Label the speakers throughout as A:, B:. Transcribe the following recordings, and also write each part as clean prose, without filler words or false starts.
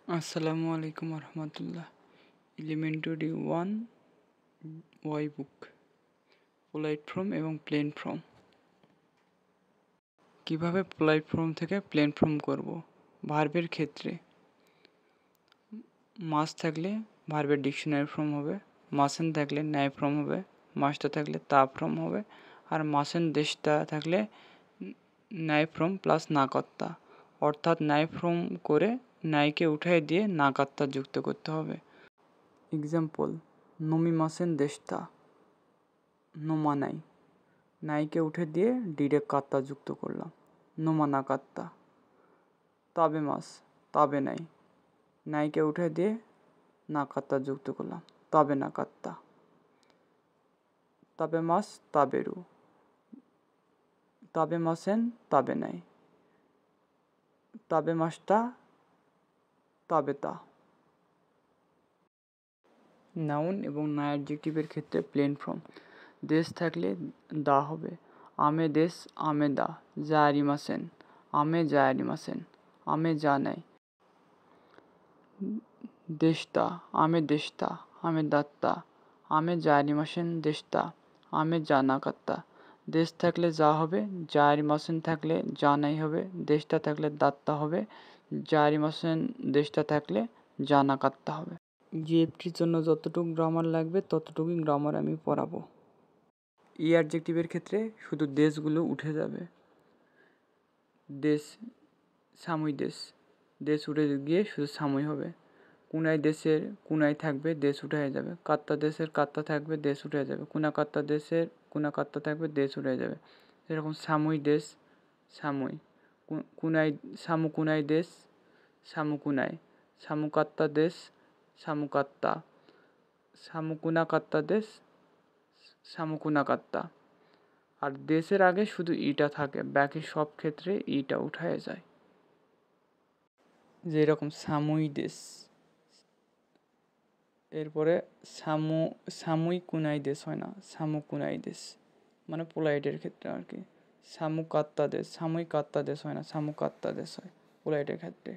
A: আসসালামু আলাইকুম রহমতুল্লাহ। Elementary one Y বুক, polite form এবং প্লেন ফর্ম। কিভাবে পোলাইট ফর্ম থেকে প্লেন ফর্ম করব? ভার্বের ক্ষেত্রে মাস থাকলে ভার্বের ডিকশনারি ফর্ম হবে, মাসেন থাকলে ন্যায় ফর্ম হবে, মাসটা থাকলে তা ফর্ম হবে, আর মাসেন দেশটা থাকলে ন্যায় ফর্ম প্লাস নাকত্তা, অর্থাৎ ন্যায় ফর্ম করে ন্যায়কে উঠাই দিয়ে নাকাত্তা যুক্ত করতে হবে। এক্সাম্পল: নমিমাসেন দেশটা, নোমা নাই, নাইকে উঠে দিয়ে ডিরেক্ট কাত্তা যুক্ত করলাম, নোমা না কাত্তা। তাবে মাস, তাবে নাই, নাইকে উঠে দিয়ে না কাত্তা যুক্ত করলাম, তাবে না কাত্তা। তাবে মাস তাবেরু, তাবে মাসেন তাবে নাই, তাবে মাসটা তাবে তা। নাউন এবং নন অ্যাডজেক্টিভের ক্ষেত্রে প্লেন ফর্ম। দেশ থাকলে দা হবে, আমে দেশ আমে দা, যা আরিমাসেন, আমে যা আরিমাসেন, আমে যা নাই। দেশটা, আমে দেশটা, আমে দাত্তা, আমে যা আরিমাসেন দেশটা, আমে যা না কাত্তা। দেশ থাকলে যা হবে, যা আরিমাসেন থাকলে যা নাই হবে, দেশটা থাকলে দাত্তা হবে, যা আরিমাসেন দেশটা থাকলে যা না কাত্তা হবে। জিএফটির জন্য যতটুকু গ্রামার লাগবে ততটুকুই গ্রামার আমি পড়াবো। ই অ্যাডজেক্টিভের ক্ষেত্রে শুধু দেশগুলো উঠে যাবে। দেশ, সামুই দেশ, দেশ উঠে গিয়ে শুধু সামুই হবে। কুনাই দেশের কুনাই থাকবে, দেশ উঠে যাবে। কাত্তা দেশের কাত্তা থাকবে, দেশ উঠে যাবে। কুনা কাত্তা দেশের কুনা কাত্তা থাকবে, দেশ উঠে যাবে। এরকম সামুই দেশ, সামুই। কুনাই, সামু কুনাই দেশ, সামু কুনাই। সামু কাত্তা দেশ, সামু কাত্তা। সামু কুনা কাত্তা দেশ, সামু কুনা কাত্তা। আর দেশের আগে শুধু ইটা থাকে, বাকি সব ক্ষেত্রে ইটা উঠায় যায়। যেরকম সামুই দেশ, এরপরে সামুই কুনাই দেশ হয় না, সামু কুনাই দেশ, মানে পোলাইটের ক্ষেত্রে আর কি। সামু কাত্তা দেশ, সামুই কাত্তা দেশ হয় না, সামু কাত্তা দেশ হয় পোলাইটের ক্ষেত্রে।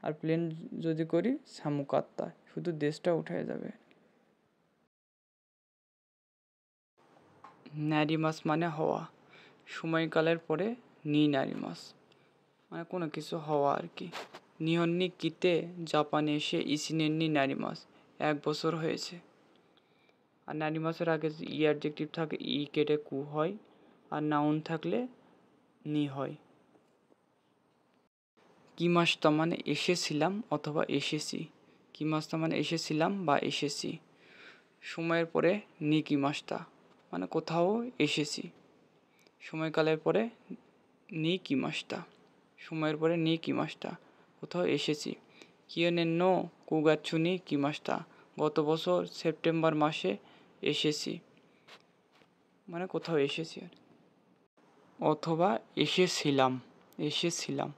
A: আর প্লেন যদি করি সামু কাত্তা, শুধু দেশটা উঠে যাবে। ন্যারিমাস মানে হওয়া, সময়কালের পরে নি নারিমাস, মানে কোনো কিছু হওয়া আর কি। নিহন্নি কিতে জাপানে এসে ইসিনেননি নারিমাস, 1 বছর হয়েছে। আর নারিমাসের আগে ই অ্যাডজেক্টিভ থাকে, ই কেটে কু হয়, আর নাউন থাকলে নি হয়। কিমাস্তা মানে এসেছিলাম অথবা এসেছি, কিমাস্তা মানে এসেছিলাম বা এসেছি। সময়ের পরে নি কিমাস্তা মানে কোথাও এসেছি। সময়কালের পরে নি কিমাস্তা, সময়ের পরে নি কিমাস্তা, কোথাও এসেছি। কিয়নের নো কুগাচ্ছুনি কিমাস্তা, গত বছর সেপ্টেম্বর মাসে এসেছি, মানে কোথাও এসেছি আর। অথবা এসেছিলাম, এসেছিলাম।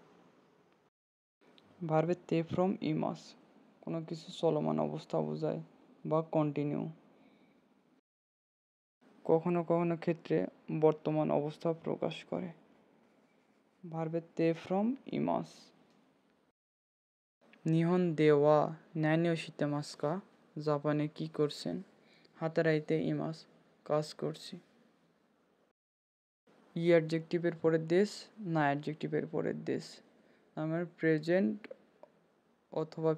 A: ভার্বে তে ফ্রম ইমাস, কোনো কিছু চলমান অবস্থা বোঝায় বা কন্টিনিউ। কখনো কখনো ক্ষেত্রে বর্তমান অবস্থা প্রকাশ করে। ভার্বে তে ফ্রম ইমাস। নিহন দেওয়া ন্যানীয় শীতেমাস্কা, জাপানে কি করছেন? হাতারাইতে ইমাস, কাজ করছি। ই অ্যাডজেক্টিভের পরের দেশ, না অ্যাডজেক্টিভের পরের দেশ। আমার প্রেজেন্ট অথবা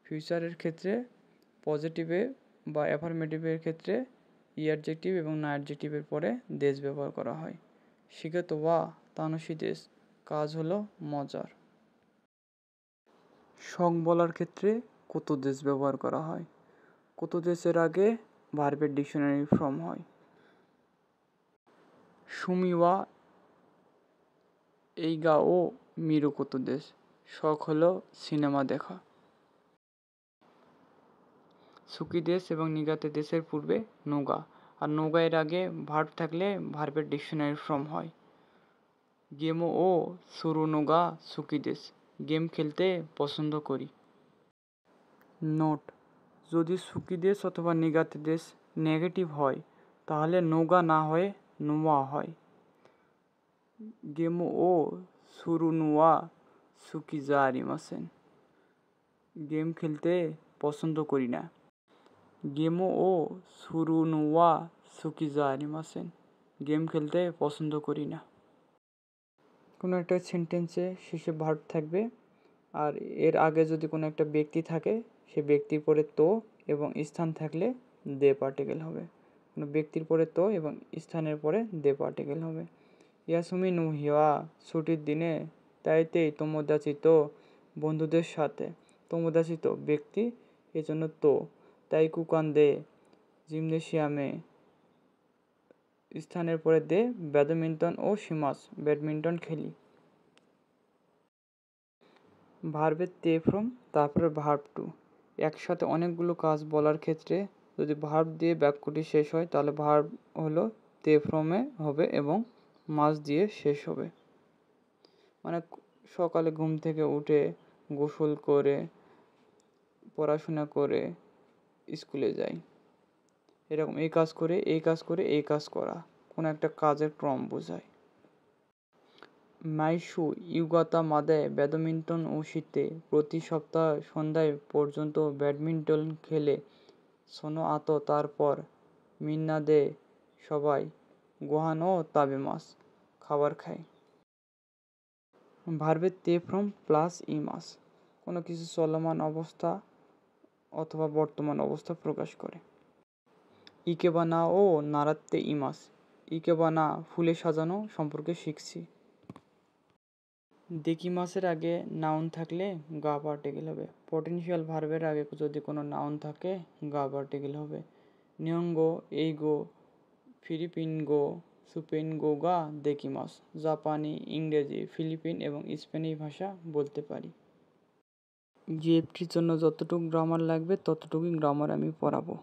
A: ফিউচারের ক্ষেত্রে পজিটিভে বা অ্যাফার্মেটিভের ক্ষেত্রে ই অ্যাডজেক্টিভ এবং না অ্যাডজেক্টিভের পরে দেশ ব্যবহার করা হয়। শিখেতো ওয়া তানসি দেশ, কাজ হলো মজার। শখ বলার ক্ষেত্রে কত দেশ ব্যবহার করা হয়। কত দেশের আগে ভার্বের ডিকশনারি ফর্ম হয়। সুমিওয়া এইগা ও মিরু কত দেশ, শখ হলো সিনেমা দেখা। সুকি দেশ এবং নিগাতে দেশের পূর্বে নোগা, আর নোগা এর আগে ভার্ব থাকলে ভার্বের ডিকশনারি ফর্ম হয়। গেমো ও সুরু নোগা সুকি দেশ, গেম খেলতে পছন্দ করি। নোট: যদি সুকি দেশ অথবা নিগাতে দেশ নেগেটিভ হয় তাহলে নোগা না হয়ে নোয়া হয়। গেমো ও সুরু নোয়া সুকি যা আরিমাসেন। গেম খেলতে পছন্দ করি না। গেমও ও সুরুনুওয়া সুকিজা আরিমাসেন। গেম খেলতে পছন্দ করি না। কোনো একটা সেন্টেন্সে শেষে ভার্ব থাকবে আর এর আগে যদি কোনো একটা ব্যক্তি থাকে সে ব্যক্তির পরে তো এবং স্থান থাকলে দে পার্টিকেল হবে। কোনো ব্যক্তির পরে তো এবং স্থানের পরে দে পার্টিকেল হবে। ইয়াসুমি নু হিয়া ছুটির দিনে তাইতেই তোমোদাচি তো বন্ধুদের সাথে। তোমোদাচি তো ব্যক্তি এজন্য তো। তাইকুকান দে জিমনেশিয়ামে স্থানের পরে দে ব্যাডমিন্টন ও শিমাস ব্যাডমিন্টন খেলি। ভার্বের তে ফ্রম তারপরে ভার্ব টু। একসাথে অনেকগুলো কাজ বলার ক্ষেত্রে যদি ভার্ব দিয়ে বাক্যটি শেষ হয় তাহলে ভার্ব হলো তে ফ্রমে হবে এবং মাস দিয়ে শেষ হবে। মানে সকালে ঘুম থেকে উঠে গোসল করে পড়াশোনা করে স্কুলে যাই, এরকম এই কাজ করে এই কাজ করে এই কাজ করা কোনো একটা কাজের ক্রম বোঝায়। মাইশু ইউগাতা মাদে ব্যাডমিন্টন ও শীতে প্রতি সপ্তাহ সন্ধ্যায় পর্যন্ত ব্যাডমিন্টন খেলে সোনো আতো তারপর মিন্নাদে সবাই গোহান ও তাবেমাস খাবার খায়। ভার্বের তে ফ্রম প্লাস ইমাস কোনো কিছু চলমান অবস্থা অথবা বর্তমান অবস্থা প্রকাশ করে। ইকেবানা ও নারাত্তে ইমাস। ইকেবানা ফুলে সাজানো সম্পর্কে শিখছি। দেকিমাসের আগে নাউন থাকলে গা পার্টিকেল হবে। পটেনশিয়াল ভার্বের আগে যদি কোনো নাউন থাকে গা পার্টিকেল হবে। নিয়ঙ্গো এইগো ফিলিপিনগো সুপেনগোগা দেকিমাস। জাপানি ইংরেজি ফিলিপিন এবং স্পেনিশ ভাষা বলতে পারি। জিএফটির জন্য যতটুকু গ্রামার লাগবে ততটুকুই গ্রামার আমি পড়াবো।